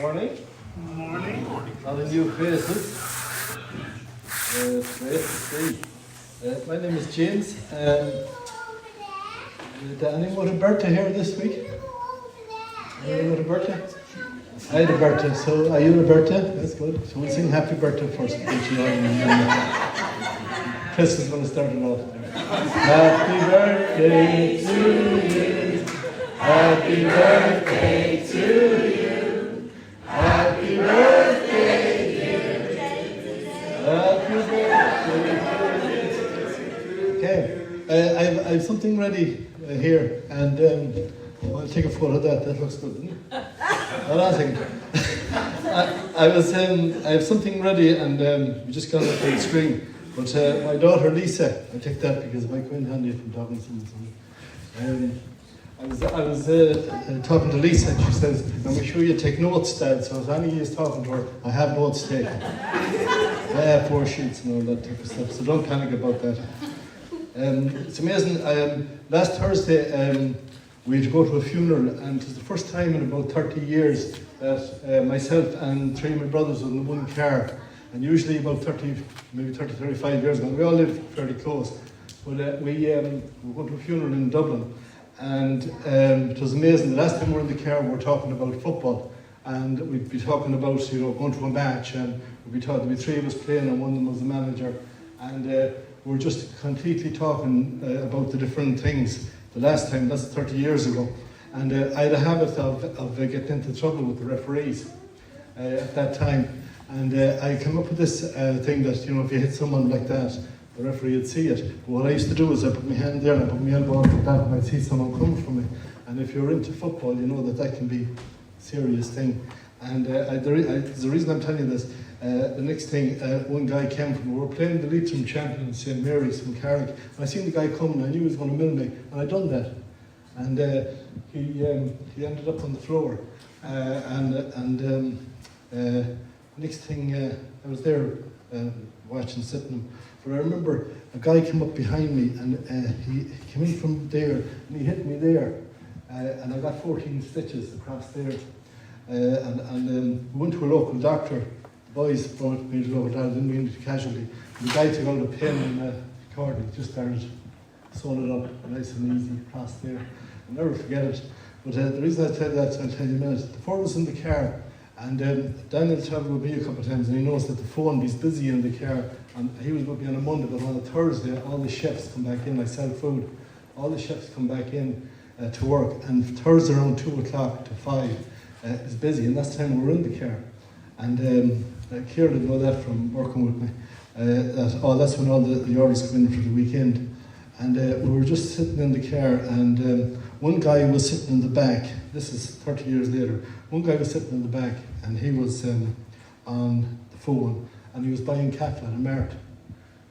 Morning. Morning. All the new faces. It's great to see. My name is James. Did anyone have a birthday here this week? Anyone have a birthday? I had a birthday, so are you a birthday? That's good. So we'll sing happy birthday first. Chris is going to start it off. Happy birthday to you. Happy birthday to you. Happy birthday, dear. Happy birthday. Okay, I have something ready here, and I'll take a photo of that. That looks good, doesn't it? Hold on a second. I have something ready, and we just got it up on the screen. But my daughter Lisa, I take that because it might go in handy if I'm talking to someone. I was talking to Lisa, and she says, "I'm sure you take notes, Dad." So if any is talking to her, I have notes taken. I have 4 sheets and all that type of stuff. So don't panic about that. It's amazing. Last Thursday, we had to go to a funeral, and it was the first time in about 30 years that myself and 3 of my brothers were in one car. And usually about 35 years ago, we all lived fairly close. But we were going to a funeral in Dublin, and it was amazing. The last time we were in the car, we were talking about football, and we'd be talking about going to a match, and we'd be talking. There'd be 3 of us playing, and one of them was the manager, and we were just completely talking about the different things. The last time, that's 30 years ago, and I had a habit of getting into trouble with the referees at that time. And I came up with this thing that, if you hit someone like that, the referee would see it. But what I used to do is I put my hand there and I put my elbow up like that, and I'd see someone come from me. And if you're into football, you know that can be a serious thing. And the reason I'm telling you this, the next thing, one guy came from, we were playing the Leitrim champion in St. Mary's from Clarke. And I seen the guy coming, and I knew he was going to mill me, and I done that. And he ended up on the floor. Next thing, I was there watching, sitting, but I remember a guy came up behind me, and he came in from there, and he hit me there, and I got 14 stitches across there. We went to a local doctor. The boys brought me to the local doctor, didn't mean to casualty. And the guy took out a pin and a cord, and just started sewing it up nice and easy across there. I'll never forget it. But the reason I tell you that, so I'll tell you in a minute. The 4 of us in the car. And Daniel travelled with me a couple of times, and he knows that the phone is busy in the car. And he was with me on a Monday, but on a Thursday, all the chefs come back in. I sell food. All the chefs come back in to work, and Thursday around 2 o'clock to 5 is busy, and that's the time we were in the car. And Ciara didn't know that from working with me. That's when all the orders come in for the weekend. And we were just sitting in the car, and one guy was sitting in the back. This is 30 years later. One guy was sitting in the back, and he was on the phone, and he was buying cattle at a mart.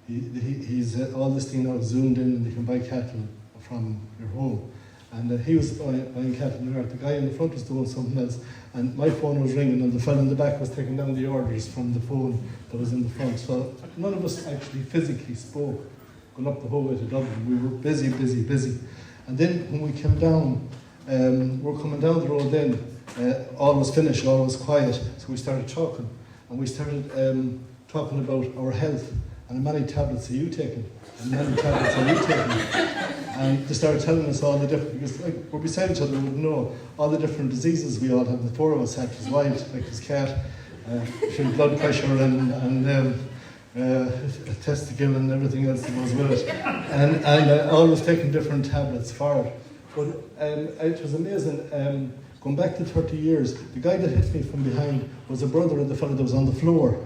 He's all this thing now zoomed in, and you can buy cattle from your home. And he was buying cattle in the mart. The guy in the front was doing something else, and my phone was ringing, and the fellow in the back was taking down the orders from the phone that was in the front. So none of us actually physically spoke going up the whole way to Dublin. We were busy. And then when we came down, we're coming down the road then, all was finished, all was quiet, so we started talking. And we started talking about our health, and how many tablets are you taking? And how many tablets are you taking? And they started telling us all the different, because we're beside each other, we would know all the different diseases we all have. The 4 of us had, his wife, like his cat, blood pressure and testicle and everything else that goes with it. And always taking different tablets for it. But it was amazing. Going back to 30 years, the guy that hit me from behind was a brother of the fellow that was on the floor.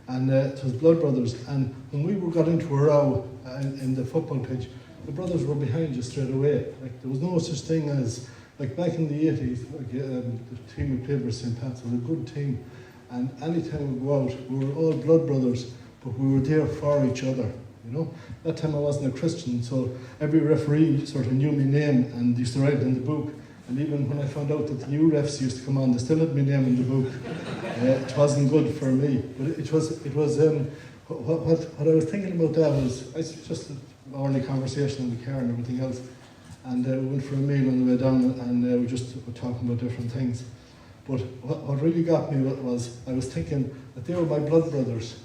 And it was blood brothers. And when we got into a row in the football pitch, the brothers were behind you straight away. Like, there was no such thing as, like back in the 80s, the team we played with St. Pat's was a good team. And any time we go out, we were all blood brothers, but we were there for each other. That time I wasn't a Christian, so every referee sort of knew my name and used to write it in the book. And even when I found out that the new refs used to come on, they still had my name in the book. It wasn't good for me, but it was. What I was thinking about that was just an ordinary conversation in the car and everything else. And we went for a meal on the way down, and we just were talking about different things. But what really got me was I was thinking that they were my blood brothers.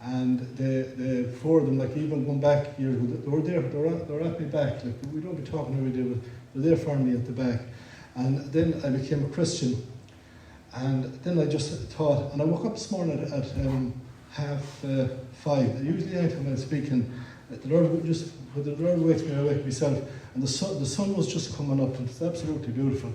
And the four of them, like even going back years, they were there, they were at my back. Like, we don't be talking every day, but they're there for me at the back. And then I became a Christian. And then I just thought, and I woke up this morning at 5:30. Usually anytime I'm speaking, the Lord would just, when the Lord wakes me, I wake myself. And the sun was just coming up, and it's absolutely beautiful.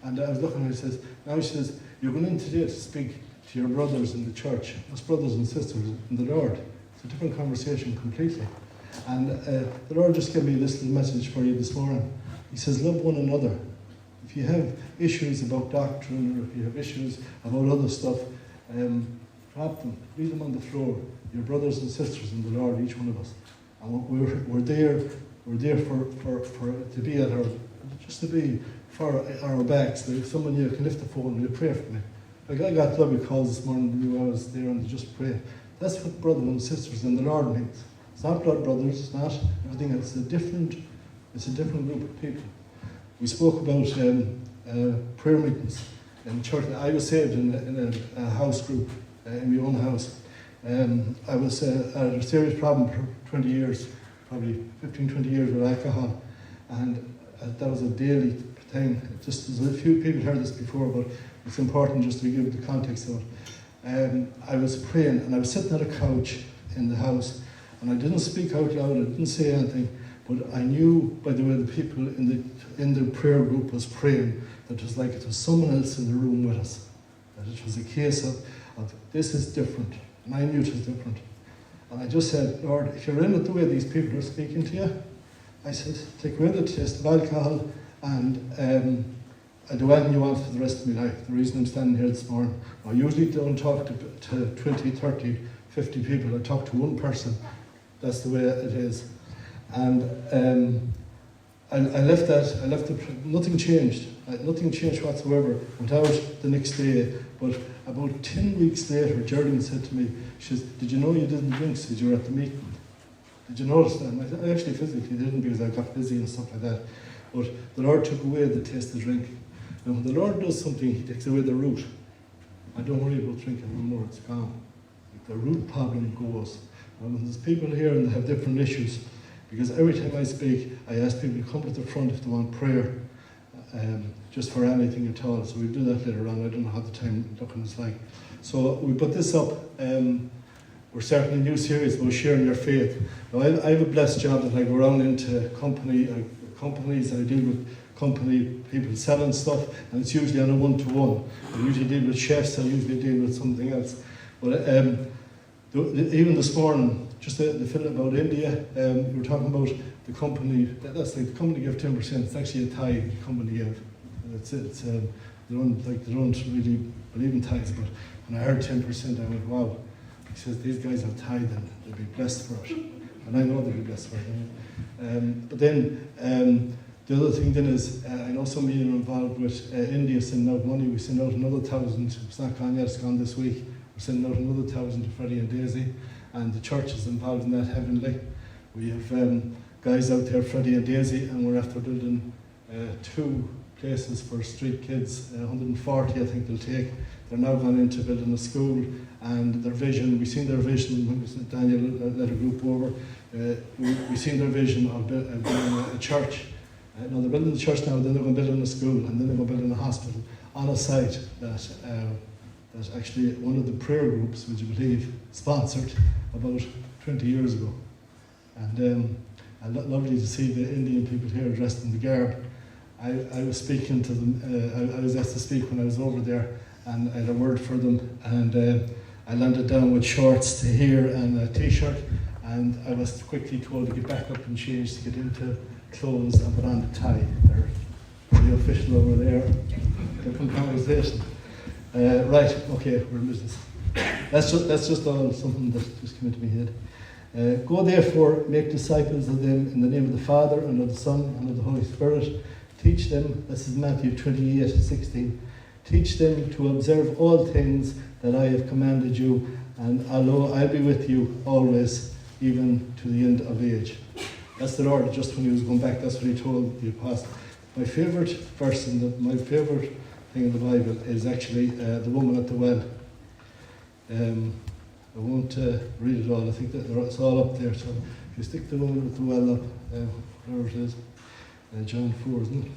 And I was looking at her, he says, you're going in today to speak to your brothers in the church, us brothers and sisters in the Lord. It's a different conversation completely. And the Lord just gave me this little message for you this morning. He says, love one another. If you have issues about doctrine, or if you have issues about other stuff, drop them, leave them on the floor. Your brothers and sisters in the Lord, each one of us. And we're there to be at our, just to be for our backs. There's someone you can lift the phone and you pray for me. Like I got lovely calls this morning when I was there and they just pray. That's what brothers and sisters in the Lord means. It's not blood brothers, it's not everything else. It's a different group of people. We spoke about prayer meetings in church. I was saved in a house group, in my own house. I was had a serious problem for 20 years, probably 15, 20 years with alcohol. And that was a daily thing. Just as a few people heard this before, but it's important just to give the context of it. I was praying and I was sitting at a couch in the house and I didn't speak out loud, I didn't say anything, but I knew by the way the people in the prayer group was praying that it was like it was someone else in the room with us. That it was a case of this is different. And I knew it was different. And I just said, Lord, if you're in it the way these people are speaking to you, I said, take away the taste of alcohol and I do anything you want for the rest of my life. The reason I'm standing here this morning, I usually don't talk to 20, 30, 50 people. I talk to one person. That's the way it is. And I left that, nothing changed. Nothing changed whatsoever. Went out the next day, but about 10 weeks later, Geraldine said to me, she says, did you know you didn't drink since you were at the meeting? Did you notice that? And I said, I actually physically didn't because I got busy and stuff like that. But the Lord took away the taste of drink. And when the Lord does something, He takes away the root. I don't worry about drinking anymore, it's gone. The root problem goes. And when there's people here and they have different issues, because every time I speak, I ask people to come to the front if they want prayer, just for anything at all. So we'll do that later on. I don't know how the time looking is like. So we put this up. We're starting a new series about sharing your faith. Now I have a blessed job that I go around into companies, I deal with company people selling stuff, and it's usually on a one-to-one. I usually deal with chefs, I usually deal with something else. But even this morning, just the feeling about India, we were talking about the company, that's like the company give 10%, it's actually a Thai company give. They don't really believe in Thais, but when I heard 10%, I went, wow. He says, these guys are Thai, then they'll be blessed for it. And I know they'll be blessed for it. But then, the other thing then is, I know some of you are involved with India sending out money. We send out another 1,000, it's not gone yet, it's gone this week. We're sending out another 1,000 to Freddie and Daisy, and the church is involved in that heavily. We have guys out there, Freddie and Daisy, and we're after building 2 places for street kids, 140 I think they'll take. They're now gone into building a school, and their vision, we've seen their vision when Daniel led a group over, we've seen their vision of building a church. No, they're building the church now, then they're going to build in a school, and then they're going to build in a hospital on a site that actually one of the prayer groups, would you believe, sponsored about 20 years ago. And lovely to see the Indian people here dressed in the garb. I was speaking to them, I was asked to speak when I was over there, and I had a word for them, and I landed down with shorts to here and a t-shirt, and I was quickly told to get back up and change to get into clothes and put on the tie. They're pretty official over there. Different conversation. Right, okay, we're in business. That's just all something that just came into my head. Go therefore, make disciples of them in the name of the Father, and of the Son, and of the Holy Spirit. Teach them, this is Matthew 28:16. Teach them to observe all things that I have commanded you, and I'll be with you always, even to the end of age. That's the Lord, just when He was going back, that's what He told the apostles. My favourite verse and my favourite thing in the Bible is actually the woman at the well. I won't read it all. I think that it's all up there. So if you stick the woman at the well up, whatever it is, John 4, isn't it?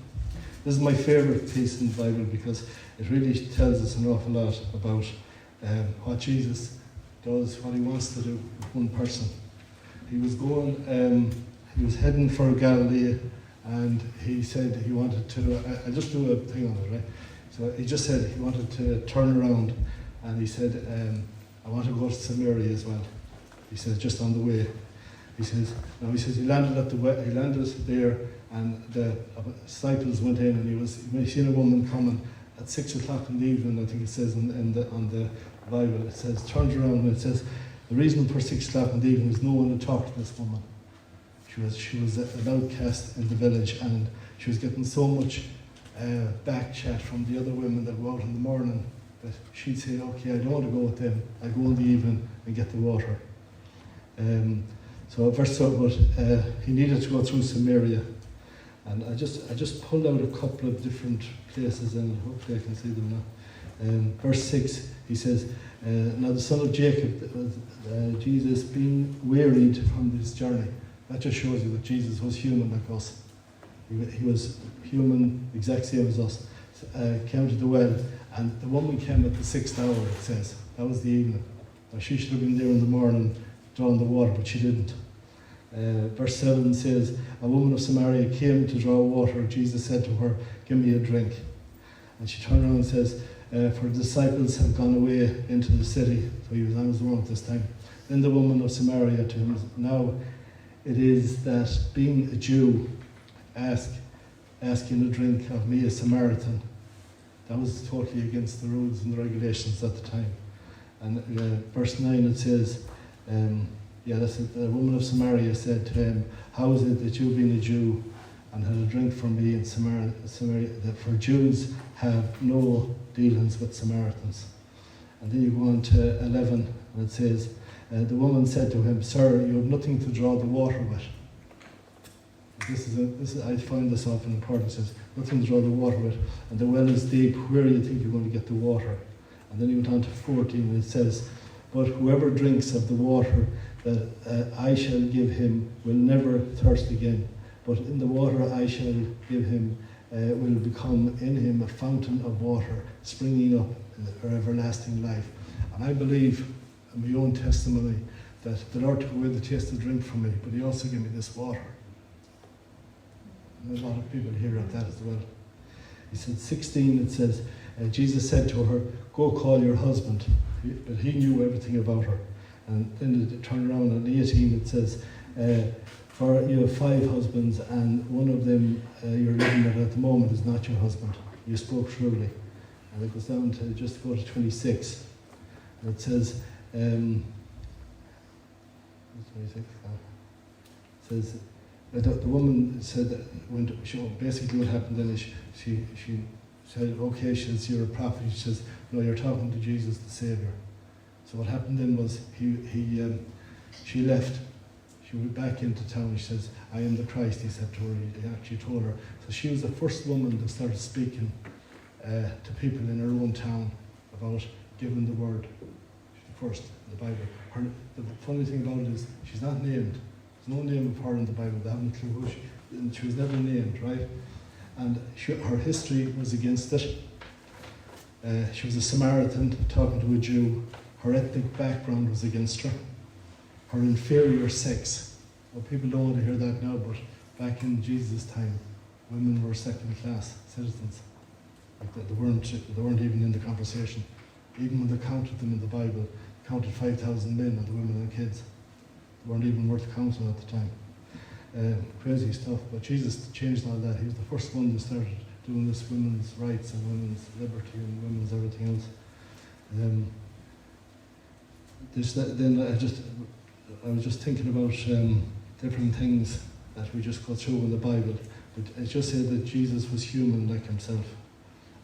This is my favourite piece in the Bible because it really tells us an awful lot about what Jesus does, what he wants to do with one person. He was he was heading for Galilee, and he said he wanted to, I'll just do a thing on it, right? So he just said he wanted to turn around, and he said, I want to go to Samaria as well. He says, just on the way. He says he landed at the he landed there, and the disciples went in, and he seen a woman coming at 6 o'clock in the evening. I think it says on the Bible, it says turned around, and it says the reason for 6 o'clock in the evening is no one had talked to this woman. She was an outcast in the village, and she was getting so much back chat from the other women that go out in the morning that she'd say, okay, I don't want to go with them, I'll go in the evening and get the water. So verse 12, he needed to go through Samaria, and I just pulled out a couple of different places, and hopefully I can see them now. Verse 6, he says, now the son of Jacob, Jesus, being wearied from this journey. That just shows you that Jesus was human like us. He was human, exact same as us. Came to the well, and the woman came at the 6th hour, it says. That was the evening. Now, she should have been there in the morning drawing the water, but she didn't. Verse 7 says, a woman of Samaria came to draw water. Jesus said to her, give me a drink. And she turned around and says, for the disciples have gone away into the city. So he was on his own at this time. Then the woman of Samaria to him, now it is that being a Jew, asking a drink of me, a Samaritan. That was totally against the rules and the regulations at the time. And verse 9 it says, that's it, the woman of Samaria said to him, how is it that you being a Jew and had a drink from me in Samaria, that for Jews have no dealings with Samaritans. And then you go on to 11, and it says, the woman said to him, sir, you have nothing to draw the water with. I find this often important. It says, nothing to draw the water with, and the well is deep. Where do you think you're going to get the water? And then he went on to 14, and it says, but whoever drinks of the water that I shall give him will never thirst again. But in the water I shall give him will become in him a fountain of water springing up for everlasting life. And I believe in my own testimony that the Lord took away the taste of drink from me, but he also gave me this water. And a lot of people hear of that as well. He said 16, it says, Jesus said to her, go call your husband. But he knew everything about her. And then it turned around on 18, it says, for you have 5 husbands, and one of them you're living with at the moment is not your husband. You spoke truly. And it goes down to just go to 26. And it says, it says, the woman said that basically what happened then is she said, okay, she says, you're a prophet. She says, no, you're talking to Jesus, the Saviour. So what happened then was she left. She went back into town. She says, I am the Christ, he said to her. He actually told her. So she was the first woman that started speaking to people in her own town about giving the word. First, in the Bible. The funny thing about it is she's not named. There's no name of her in the Bible. They haven't a clue who she was never named, right? And her history was against it. She was a Samaritan talking to a Jew. Her ethnic background was against her. Her inferior sex. Well, people don't want to hear that now, but back in Jesus' time, women were second-class citizens. Like they weren't even in the conversation. Even when they counted them in the Bible, counted 5,000 men and the women and kids. They weren't even worth counting at the time. Crazy stuff, but Jesus changed all that. He was the first one that started doing this women's rights and women's liberty and women's everything else. I was just thinking about different things that we just go through in the Bible. But it just said that Jesus was human like himself.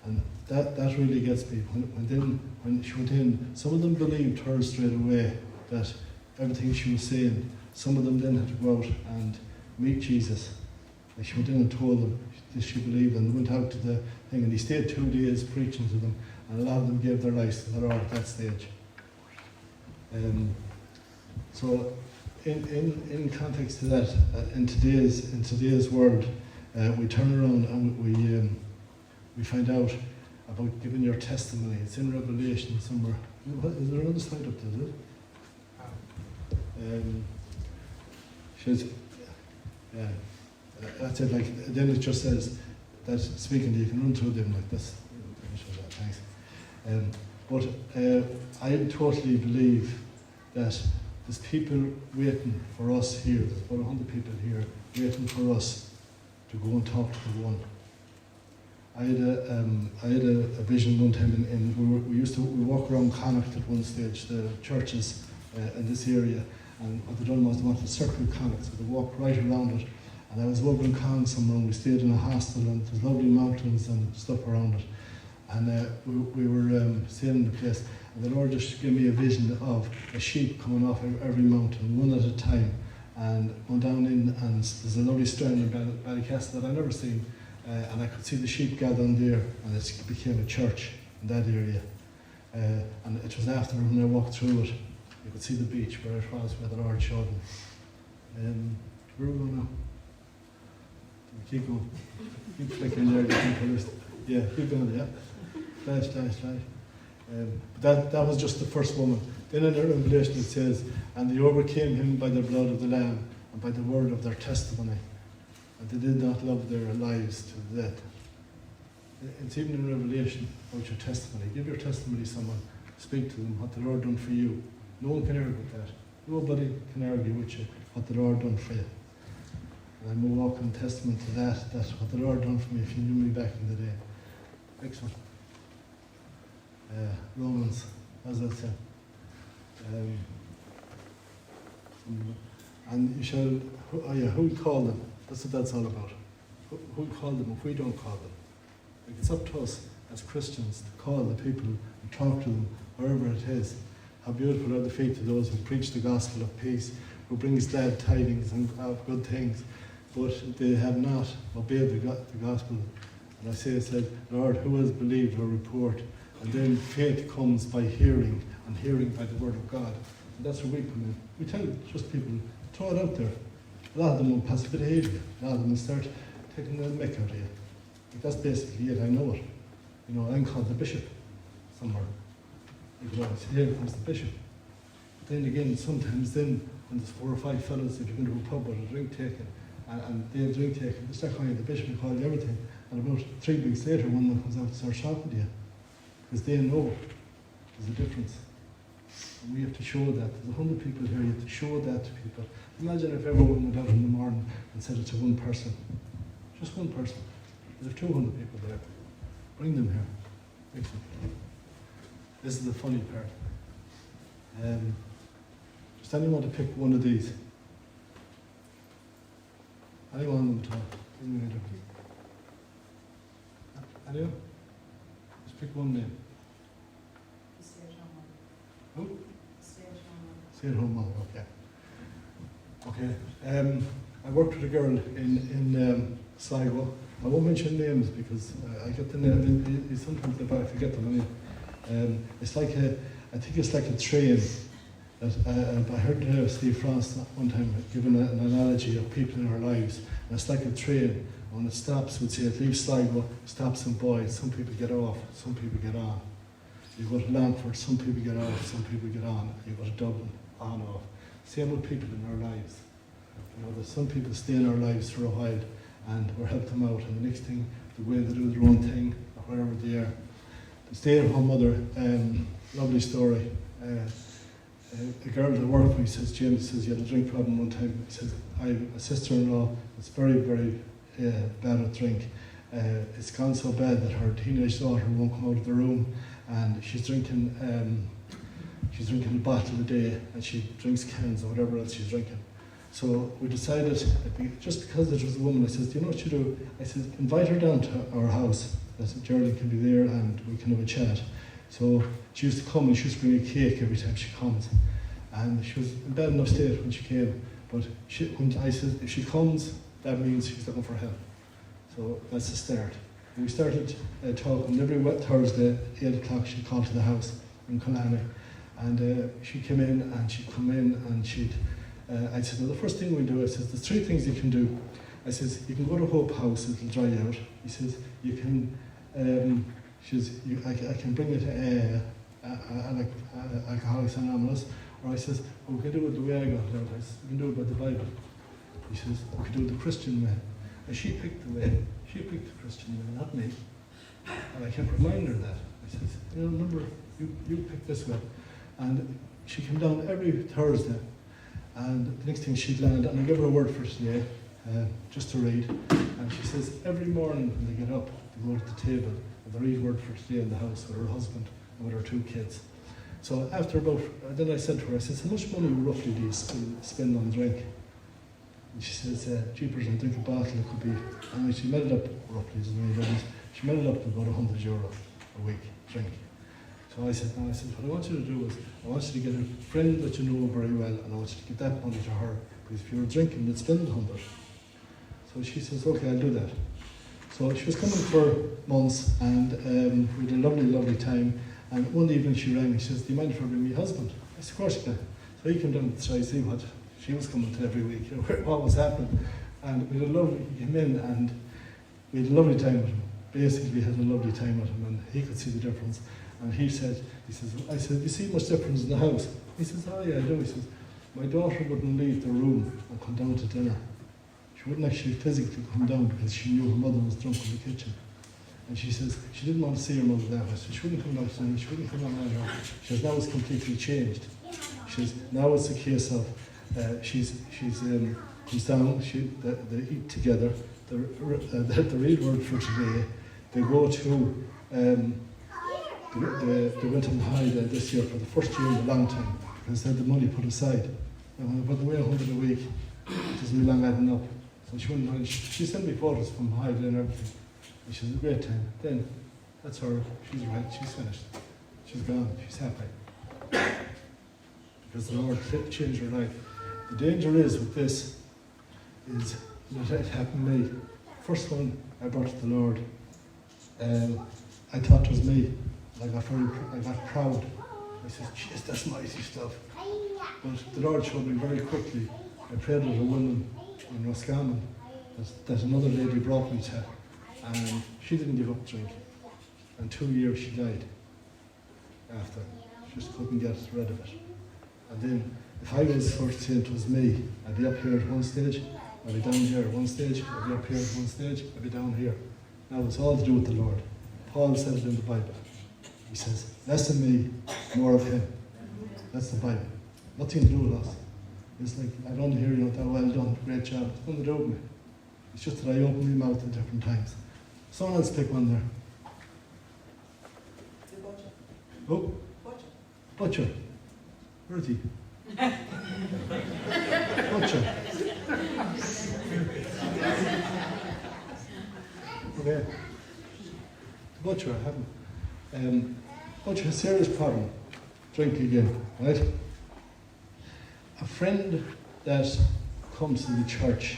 And that really gets me. When she went in, some of them believed her straight away, that everything she was saying. Some of them then had to go out and meet Jesus. And she went in and told them that she believed, and went out to the thing, and he stayed 2 days preaching to them, and a lot of them gave their lives to the Lord at that stage. So in context to that, in today's world, we turn around and we find out about giving your testimony. It's in Revelation somewhere. Is there another slide up there? Is it? That's it. Like then it just says that speaking to you can run through them like this. Thanks. But I totally believe that there's people waiting for us here. There's about 100 people here waiting for us to go and talk to the one. I had a vision one time, we used to walk around Connacht at one stage, the churches in this area, and what they done was they wanted to circle Connacht, so they walked right around it. And I was over in Connacht somewhere, and we stayed in a hostel, and there's lovely mountains and stuff around it. And we were staying in the place, and the Lord just gave me a vision of a sheep coming off every mountain, one at a time, and going down in, and there's a lovely strand in Ballycastle that I'd never seen, and I could see the sheep gathering there, and it became a church in that area. And it was after when I walked through it, you could see the beach where it was, where the Lord showed me. Where are we going now? Keep going. Keep flicking there. Yeah, keep going, yeah. Flash. But that was just the first woman. Then in the Revelation it says, and they overcame him by the blood of the Lamb and by the word of their testimony. And they did not love their lives to the death. It's even in Revelation about your testimony. Give your testimony to someone. Speak to them what the Lord done for you. No one can argue with that. Nobody can argue with you what the Lord done for you. And I'm a walking testament to that what the Lord done for me if you knew me back in the day. Next one. Romans, as I said. And you shall, who call them? That's what that's all about. Who call them if we don't call them? Like, it's up to us as Christians to call the people and talk to them wherever it is. How beautiful are the feet of those who preach the gospel of peace, who brings glad tidings and of good things, but they have not obeyed the gospel. And I said, Lord, who has believed our report? And then faith comes by hearing, and hearing by the word of God. And that's where we come in. We tell just people, throw it out there. A lot of them will pass a bit of behaviour. A lot of them will start taking the mick out of you. But that's basically it, I know it. You know, I'm called the bishop somewhere. You know, here comes the bishop. But then again, sometimes then, when there's 4 or 5 fellas, if you go to a pub with a drink taken, and they have drink taken, they start calling you the bishop and call you everything. And about 3 weeks later, one of them comes out and starts shouting to you. Because they know there's a difference. And we have to show that. There's 100 people here, you have to show that to people. Imagine if everyone went out in the morning and said it to one person. Just one person. There's 200 people there. Bring them here. This is the funny part. Does anyone want to pick one of these? Anyone on them at all? Anyone? Just pick one name. Who? Stay at home mom, okay. Okay. I worked with a girl in Sligo. I won't mention names because I get the name. Sometimes I forget them. It's like I think it's like a train. I heard Steve Frost one time giving an analogy of people in our lives. And it's like a train. When it stops, we'd say it leaves Sligo, stops in Boyd. Some people get off, some people get on. You go to Longford, some people get off, some people get on. You go to Dublin, on, off. Same with people in our lives. You know, there's some people stay in our lives for a while and we're helping them out, and the next thing, the way they do their own thing, or wherever they are. The stay-at-home mother, lovely story. A girl that worked with me says, James says, you had a drink problem one time. He says, I have a sister-in-law that's very, very bad at drink. It's gone so bad that her teenage daughter won't come out of the room, and she's drinking a bottle a day, and she drinks cans or whatever else she's drinking. So we decided, just because it was a woman, I said, do you know what you do? I said, invite her down to our house, that Geraldine can be there and we can have a chat. So she used to come and she used to bring a cake every time she comes. And she was in bad enough state when she came, but when I said, if she comes that means she's looking for help. So that's the start. And we started talking every Thursday, 8 o'clock, she'd call to the house in Clarke. And she came in and she'd come in and I said, well, the first thing we do, I said, there's 3 things you can do. I says, you can go to Hope House, it'll dry out. He says, you can, I can bring you to Alcoholics Anonymous. Or I says, we can do it the way I got it out. I says, we can do it by the Bible. He says, we can do it the Christian way. And she picked the way. She picked the Christian way, not me. And I kept reminding her that. I says, remember, you picked this way. And she came down every Thursday. And the next thing she'd land, and I gave her a word for today, just to read. And she says, every morning when they get up, they go to the table, and they read word for today in the house with her husband and with her 2 kids. So after then I said to her, I said, how much money roughly do you spend on drink? And she says, jeepers, I drink a bottle, it could be, and she made it up roughly, she made it up to about €100 a week drink. So I said, what I want you to do is, I want you to get a friend that you know very well, and I want you to give that money to her, because if you were drinking, you'd spend 100. So she says, okay, I'll do that. So she was coming for months, and we had a lovely, lovely time. And one evening she rang me, she says, do you mind if I bring my husband? I said, of course you can. So he came down to try to see what she was coming to every week, what was happening. And we had he came in and we had a lovely time with him. Basically, we had a lovely time with him, and he could see the difference. And I said, you see much difference in the house? He says, oh yeah, I do. He says, my daughter wouldn't leave the room and come down to dinner. She wouldn't actually physically come down because she knew her mother was drunk in the kitchen. And she says, she didn't want to see her mother that way, so she wouldn't come down to dinner, she wouldn't come down to her. She says, now it's completely changed. She says, now it's a case of, comes down, they eat together, they read word for today, they go to, they went on holiday this year for the first year in a long time, because they had the money put aside. And when they put away 100 a week, it doesn't be long adding up. So she wouldn't mind. She sent me photos from holiday and everything. And she had a great time. Then, that's her, she's right, she's finished. She's gone, she's happy. Because the Lord changed her life. The danger is with this, is that it happened to me. First one I brought to the Lord, I thought it was me. I got proud. I said, jeez, that's mighty stuff. But the Lord showed me very quickly. I prayed with a woman in Roscommon that another lady brought me to, and she didn't give up drinking. And 2 years she died after. She just couldn't get rid of it. And then, if I was first saying it was me, I'd be up here at one stage, I'd be down here at one stage, I'd be up here at one stage, I'd be down here. Now it's all to do with the Lord. Paul said it in the Bible. He says, less of me, more of him. That's the Bible. Nothing to do with us. It's like, I don't hear you, that well done, great job. It's nothing to do with me. It's just that I open my mouth at different times. Someone else pick one there. The butcher. Oh? Butcher. Where is he? Butcher. Okay. The butcher, I haven't. Butcher has a serious problem. Drink again, right? A friend that comes to the church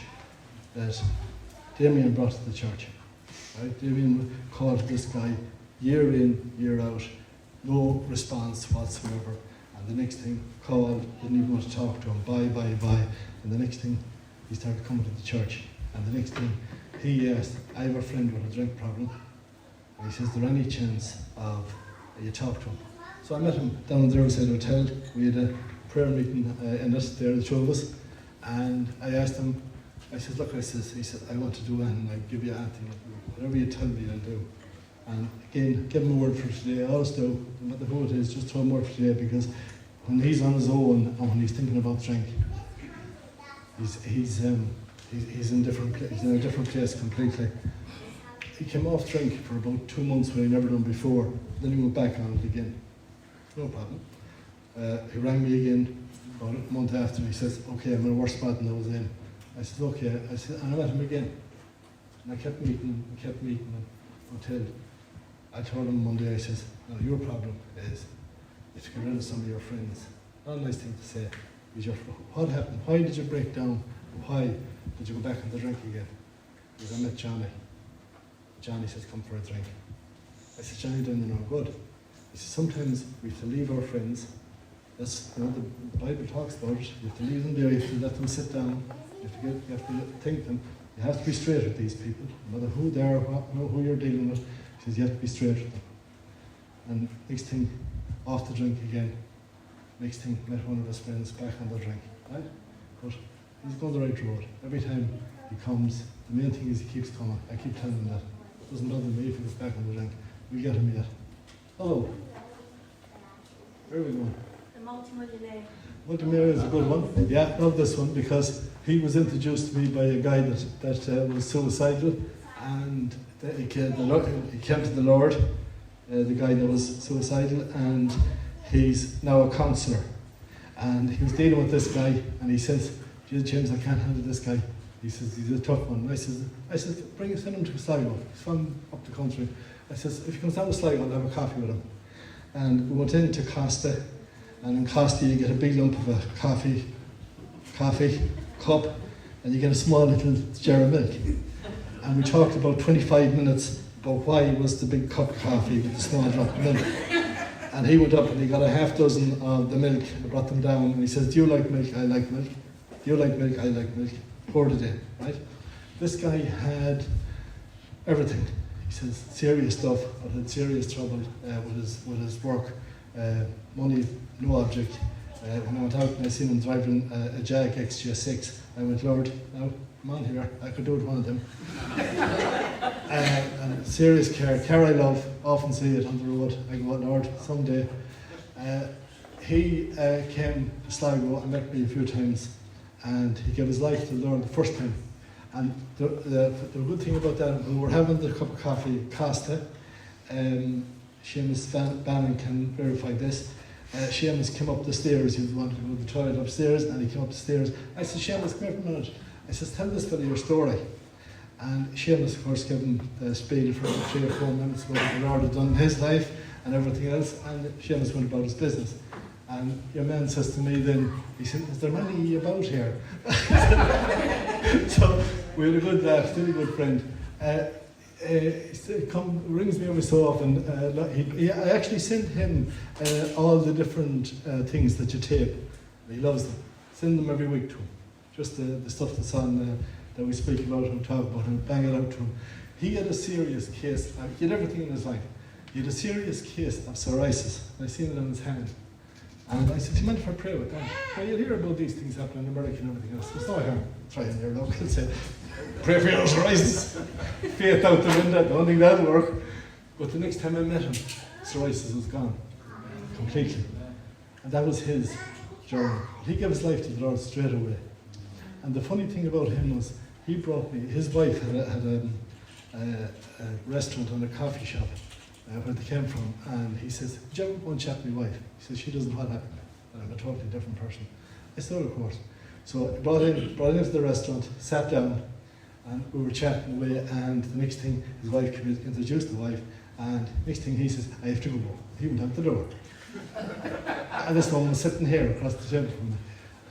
that Damien brought to the church, right? Damien called this guy year in, year out, no response whatsoever. And the next thing, called, didn't even want to talk to him, bye. And the next thing, he started coming to the church. And the next thing, he asked, I have a friend with a drink problem. And he says, is there any chance of you talk to him? So I met him down at the Riverside Hotel. We had a prayer meeting in it, there, the 2 of us. And I asked him, I said, look, he said, I want to do anything, I'll give you anything, whatever you tell me, I'll do. And again, give him a word for today. I always do, no matter who it is, just throw him a word for today, because when he's on his own and when he's thinking about drink, he's in a different place completely. He came off drink for about 2 months when he never done before. Then he went back on it again. No problem. He rang me again about a month after. He says, okay, I'm in a worse spot than I was in. I said, okay. And I met him again. And I kept meeting him until I told him one day, I says, no, your problem is to get rid of some of your friends. Not a nice thing to say. What happened? Why did you break down Why did you go back on the drink again? Because I met Johnny. Johnny says, come for a drink. I said, Johnny, done you no good. He said, sometimes we have to leave our friends. That's, you know, the Bible talks about it. You have to leave them there, you have to let them sit down. You have to think them. You have to be straight with these people, no matter who they are, who you're dealing with. He says, you have to be straight with them. And next thing, off the drink again. Next thing, met one of his friends back on the drink. Right? But he's going the right road. Every time he comes, the main thing is he keeps coming. I keep telling him that. It doesn't bother me if he goes back on the drink. We get him yet. Hello. Where are we going? The multi-millionaire. Multi-millionaire is a good one. Yeah, love this one because he was introduced to me by a guy that was suicidal, and he came to the Lord, the guy that was suicidal, and he's now a counsellor. And he was dealing with this guy, and he says, James, I can't handle this guy. He says, he's a tough one. I says, send him to Sligo. He's from up the country. I says, if he comes down to Sligo, I'll have a coffee with him. And we went into Costa, and in Costa you get a big lump of a coffee cup, and you get a small little jar of milk. And we talked about 25 minutes about why was the big cup of coffee with the small drop of milk. And he went up and he got a half dozen of the milk and brought them down, and he says, do you like milk? I like milk. Do you like milk? I like milk. Poured it in, right? This guy had everything. He says serious stuff, but had serious trouble with his work. Money, no object. When I went out and I seen him driving a Jag XJ6, I went, Lord, now come on here, I could do it one of them. And serious car I love, often see it on the road. I go, Lord, someday. He came to Sligo and met me a few times, and he gave his life to the Lord the first time. And the good thing about that, when we were having the cup of coffee, Costa, Seamus Bannon can verify this. Seamus came up the stairs. He wanted to go to the toilet upstairs, and he came up the stairs. I said, Seamus, come here for a minute. I said, tell this fellow your story. And Seamus, of course, gave him the spiel for 3 or 4 minutes what the Lord had done in his life and everything else, and Seamus went about his business. And your man says to me then, he said, is there many about here? So we had a good laugh, still a good friend. He still rings me every so often. I actually send him all the different things that you tape. He loves them. Send them every week to him. Just the stuff that's on that we speak about and talk about and bang it out to him. He had a serious case. He had everything in his life. He had a serious case of psoriasis. I seen it on his hand. And I said, do you mind if I pray with that? Well, you'll hear about these things happening in America and everything else. There's no harm trying your local and say, pray for your psoriasis. Faith out the window, I don't think that'll work. But the next time I met him, psoriasis was gone. Completely. And that was his journey. He gave his life to the Lord straight away. And the funny thing about him was, he brought me, his wife had a restaurant and a coffee shop where they came from, and he says, did you ever go and chat with my wife? He says, she doesn't know what happened, and I'm a totally different person. I said, of course. So I brought him into the restaurant, sat down, and we were chatting away, and the next thing, his wife came in, introduced the wife, and next thing he says, I have to go. He went out the door. And this woman was sitting here across the table from me.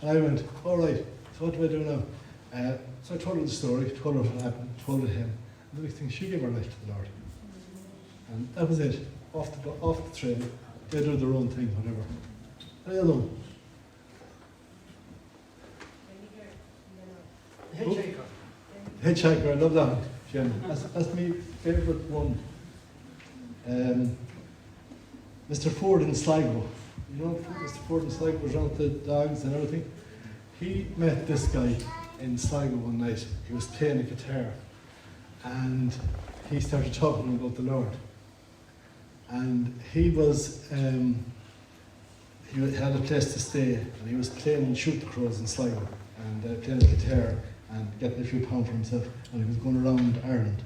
And I went, all right, so what do I do now? So I told her the story, told her what happened, told her him. And the next thing, she gave her life to the Lord. And that was it. Off the train, they do their own thing, whatever. Hello. Hitchhiker. Hitchhiker, I love that one, Jen. That's my favourite one. Mr. Ford in Sligo. You know, Mr. Ford in Sligo was around the dogs and everything. He met this guy in Sligo one night. He was playing a guitar, and he started talking about the Lord. And he was, he had a place to stay, and he was playing and shoot the crows in Sligo, and playing his guitar and getting a few pounds for himself, and he was going around Ireland.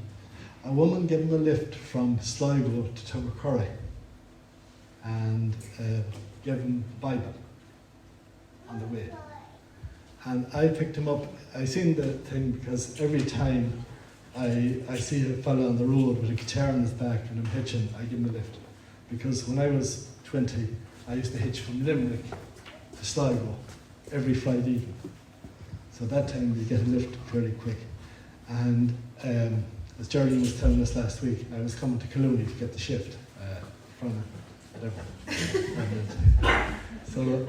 A woman gave him a lift from Sligo to Clarke, and gave him the Bible on the way. And I picked him up. I seen the thing because every time I see a fellow on the road with a guitar on his back and I'm hitching, I give him a lift. Because when I was 20, I used to hitch from Limerick to Sligo every Friday evening. So that time you get a lift fairly quick. And as Geraldine was telling us last week, I was coming to Colooney to get the shift from whatever. So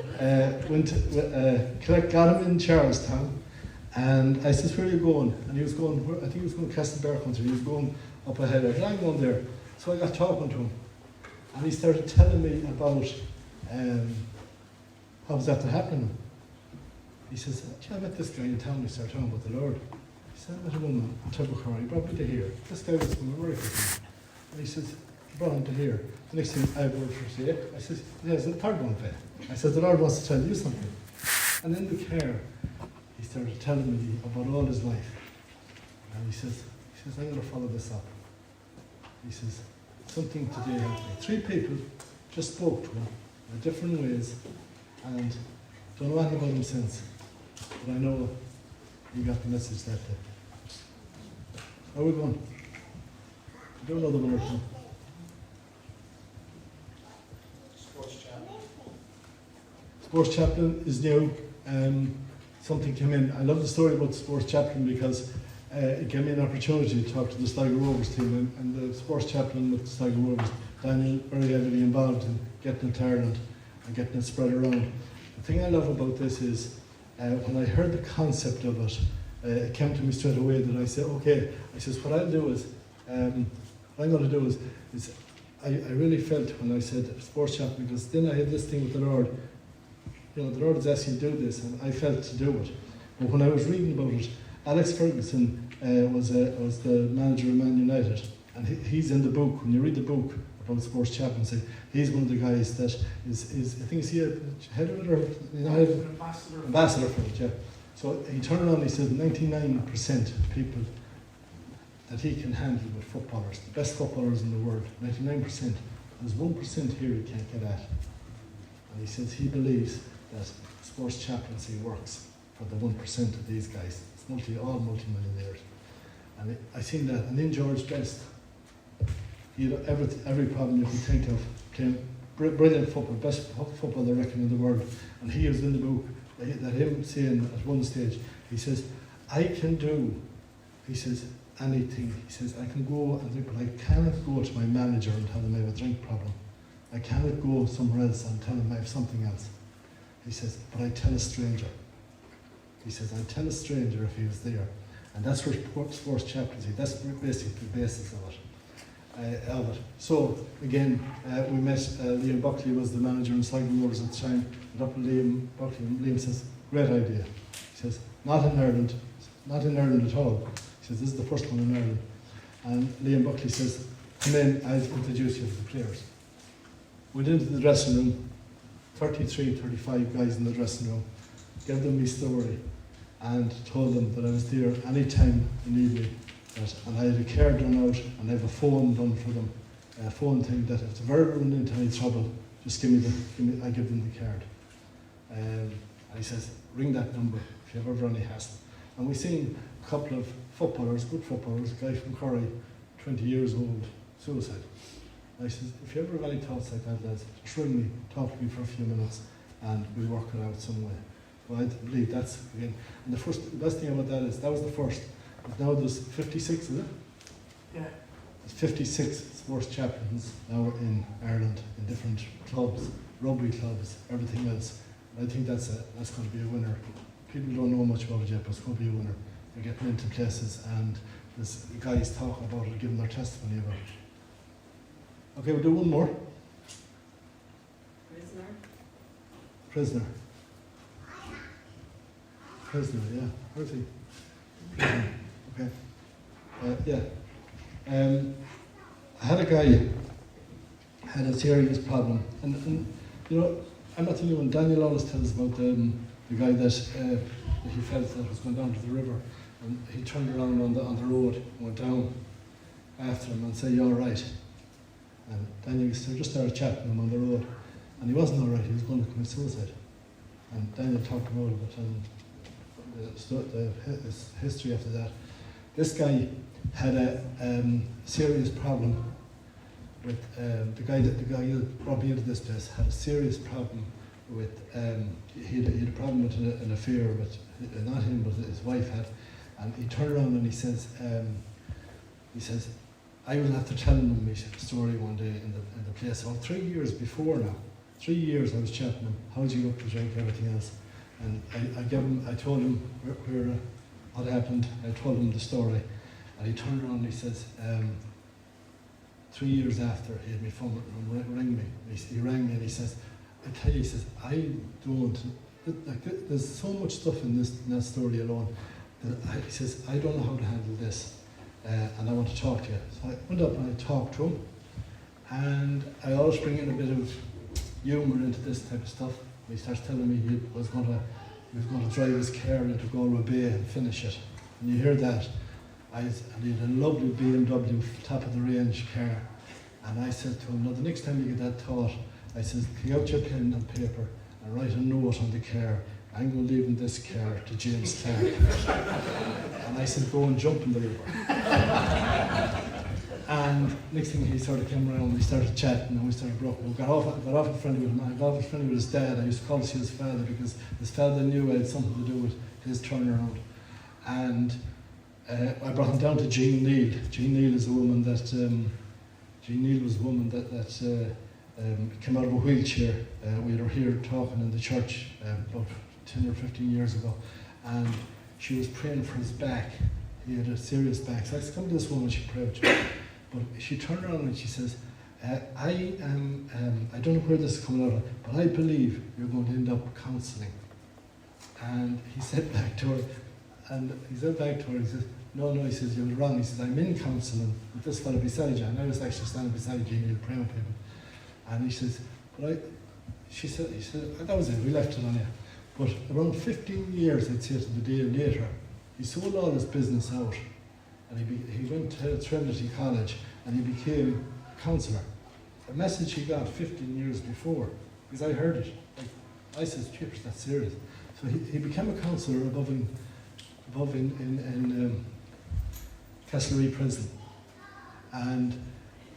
went to, Clarke got him in Charlestown, and I said, where are you going? And he was going, I think he was going to Castlebar country, he was going up ahead. I said, I'm going there. So I got talking to him, and he started telling me about how was that to happen. He says, I met this guy in town, he started talking about the Lord. He said, I met a woman in Turbocar, he brought me to here. This guy was from America. And he says, he brought him to here. The next thing I word for say, I says, there's a third one there. I said, the Lord wants to tell you something. And in the car, he started telling me about all his life. And he says, I'm going to follow this up. He says, something today happened. 3 people just spoke to him in different ways, and don't know anything about him since. But I know he got the message that day. How are we going? I don't know the one or two. Sports chaplain is new. Something came in. I love the story about the sports chaplain because it gave me an opportunity to talk to the Sligo Rovers team, and the sports chaplain with the Sligo Rovers, Daniel, very heavily involved in getting it to Ireland and getting it spread around. The thing I love about this is when I heard the concept of it, it came to me straight away that I said, okay, I says, what I'll do is, what I'm going to do is I really felt when I said sports chaplain, because then I had this thing with the Lord, you know, the Lord is asking to do this, and I felt to do it. But when I was reading about it, Alex Ferguson was the manager of Man United, and he's in the book. When you read the book about sports chaplaincy, he's one of the guys that is I think is he a head of it or ambassador for it, yeah. So he turned around and he said 99% of people that he can handle with footballers, the best footballers in the world, 99%. There's 1% here he can't get at. And he says he believes that sports chaplaincy works for the 1% of these guys. It's all multi-millionaires. And I seen that. And then George Best, he had every problem you could think of. Playing brilliant football, best football I reckon in the world. And he was in the book that him saying at one stage, he says, I can do, he says, anything. He says, I can go and drink, but I cannot go to my manager and tell him I have a drink problem. I cannot go somewhere else and tell him I have something else. He says, but I tell a stranger. He says, I'd tell a stranger if he was there. And that's where sports chaplaincy, that's basically the basis of it. So, again, we met, Liam Buckley was the manager in Sligo Rovers at the time. Went up with Liam Buckley, and Liam says, great idea. He says, not in Ireland at all. He says, this is the first one in Ireland. And Liam Buckley says, come in, I'll introduce you to the players. Went into the dressing room, 33, 35 guys in the dressing room, gave them my story, and told them that I was there anytime they need me. And I had a card done out, and I have a phone done for them, a phone thing that if they've ever run into any trouble, just I give them the card. And he says, ring that number if you have ever any hassle. And we've seen a couple of footballers, good footballers, a guy from Corrie, 20 years old, suicide. I said, if you ever have any thoughts like that, lads, just ring me, talk to me for a few minutes, and we'll work it out some way. Well, I believe that's, again, and the best thing about that is, that was the first. But now there's 56, is it? Yeah. There's 56 sports chaplains now in Ireland, in different clubs, rugby clubs, everything else. And I think that's going to be a winner. People don't know much about it yet, but it's going to be a winner. They're getting into places, and there's guys talking about it, giving their testimony about it. Okay, we'll do one more. Prisoner, yeah. Where's he? Prisoner. Okay. Yeah. I had a guy had a serious problem, and you know, I'm not the only one. Daniel always tells about the guy that he felt that was going down to the river, and he turned around on the road, went down after him, and said, "You all right?" And Daniel just started chatting to him on the road, and he wasn't all right. He was going to commit suicide. And Daniel talked about it and the history after that. This guy had a serious problem with the guy who brought me into this place had a serious problem he had a problem with an affair with, not him, but his wife had, and he turned around and he says, I was after telling him my story one day in the place, about 3 years before now. 3 years I was chatting him, how'd you go up to drink, everything else. And I told him what happened, I told him the story, and he turned around and he says, 3 years after, he had my phone ring me. He rang me and he says, I tell you, he says, I don't, there's so much stuff in that story alone, that he says, I don't know how to handle this, and I want to talk to you. So I went up and I talked to him, and I always bring in a bit of humour into this type of stuff. He starts telling me he was going to drive his car into Galway Bay and finish it. And you hear that. And he had a lovely BMW top of the range car. And I said to him, now the next time you get that thought, I said, take out your pen and paper and write a note on the car. I'm going to leave this car to James Clarke. And I said, go and jump in the river. And next thing he sort of came around, we started chatting and we started broken. We got off friendly with him. I got off friendly with his dad. I used to call him his father because his father knew I had something to do with his turnaround. And I brought him down to Jean Neal. Jean Neal is a woman that came out of a wheelchair. We were here talking in the church about 10 or 15 years ago, and she was praying for his back. He had a serious back. So I said, come to this woman, she prayed to him. But she turned around and she says, I don't know where this is coming out of, but I believe you're going to end up counselling. And he said back to her, he says, no, he says, you're wrong. He says, I'm in counselling with this fellow beside you. And I was actually standing beside you and praying with people. And he says, he said, that was it, we left it on you. But around 15 years, I'd say to the day later, he sold all his business out. And he went to Trinity College and he became a counsellor. A message he got 15 years before, because I heard it. I said, cheers, that's serious. So he became a counsellor above in Castlereagh prison. And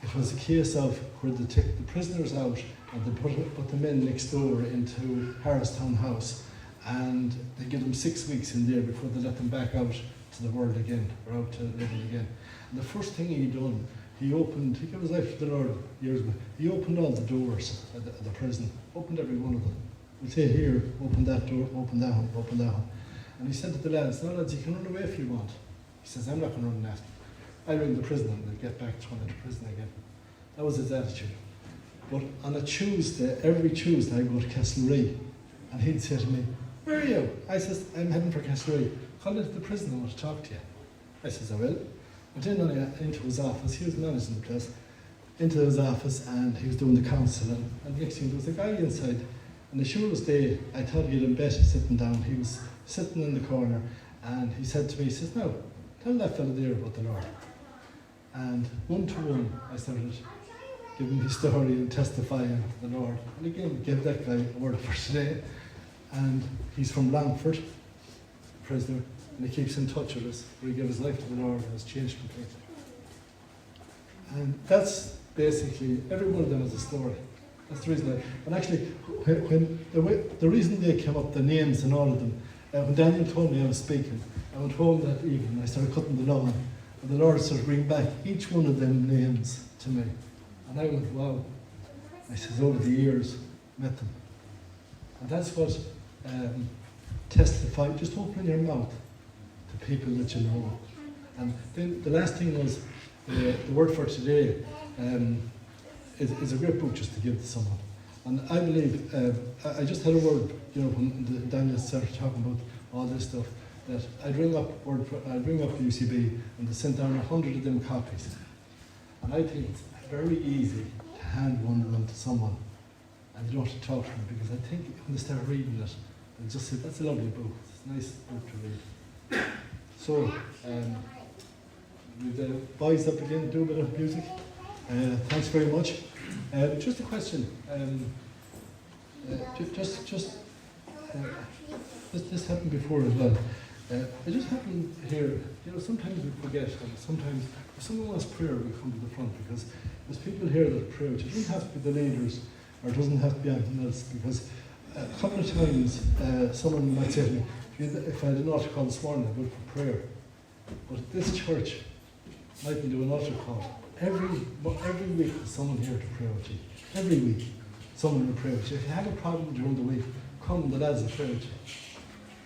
it was a case of where they took the prisoners out and they put them in next door into Harristown House, and they give them 6 weeks in there before they let them back out to the world again, or out to living again. And the first thing he done, he gave his life to the Lord years ago, he opened all the doors at the prison, opened every one of them. We say here, open that door, open that one, open that one. And he said to the lads, no lads, you can run away if you want. He says, I'm not going to run after. I ring the prison and they'll get back thrown into prison again. That was his attitude. But on a Tuesday, every Tuesday I go to Castlereagh, and he'd say to me, where are you? I says, I'm heading for Castlereagh. Call into the prison, I want to talk to you. I says, I will. Went into his office, he was managing the place, into his office, and he was doing the counselling, and the next thing there was a guy inside, and the surest day, I thought he'd in bed sitting down. He was sitting in the corner, and he said to me, he says, now, tell that fellow there about the Lord. And one to one, I started giving his story and testifying to the Lord. And again, gave that guy a word for today. And he's from Longford, prisoner, and he keeps in touch with us, where he gave his life to the Lord and has changed completely. And that's basically, every one of them has a story. That's the reason and actually, when the reason they came up, the names and all of them, when Daniel told me I was speaking, I went home that evening, I started cutting the lawn, and the Lord started bringing back each one of them names to me. And I went, wow. I said, over the years, met them. And that's what testify, just open your mouth to people that you know. And then the last thing was, the word for today is a great book just to give to someone. And I believe, I just had a word, when Daniel started talking about all this stuff, that I'd ring up UCB and they sent down 100 of them copies. And I think it's very easy to hand one of them to someone and you don't have to talk to them, because I think when they start reading it, they'll just say, that's a lovely book, it's a nice book to read. So, with the boys up again, do a bit of music. Thanks very much. Just a question. This happened before as well. It just happened here. Sometimes we forget, and sometimes if someone wants prayer, we come to the front, because there's people here that pray. It doesn't have to be the leaders, or it doesn't have to be anything else, because a couple of times, someone might say to me, if I had an altar call this morning, I would for prayer. But at this church, I can do an altar call. Every week there's someone here to pray with you. Every week, someone will pray with you. If you have a problem during the week, come, the lads will pray with you.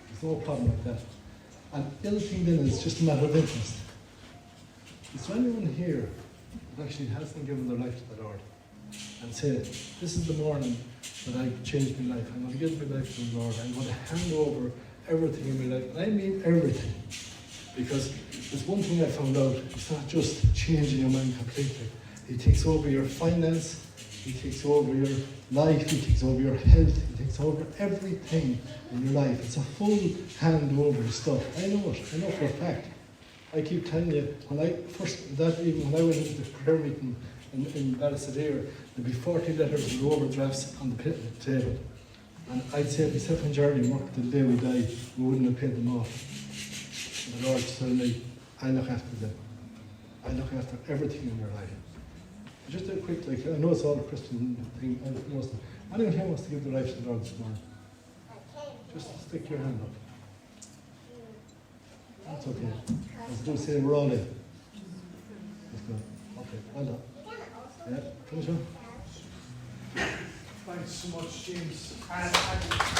There's no problem like that. And the other thing then is just a matter of interest. Is there anyone here that actually hasn't given their life to the Lord and say, this is the morning that I changed my life. I'm going to give my life to the Lord. I'm going to hand over everything in my life. And I mean everything. Because there's one thing I found out. It's not just changing your mind completely. He takes over your finance. He takes over your life. He takes over your health. He takes over everything in your life. It's a full handover of stuff. I know it. I know for a fact. I keep telling you, when I went into the prayer meeting in Ballysadare, there'd be 40 letters of overdrafts on the table. And I'd say to myself and Jerry, work till the day we die, we wouldn't have paid them off. The Lord told me, I look after them. I look after everything in your life. Just a quick, I know it's all a Christian thing, anyone here wants to give their life to the Lord this morning? Just stick your hand up. That's okay. As I do say, we're all in. Let's go. Okay, well done. Yeah, finish on. Thanks so much, James. And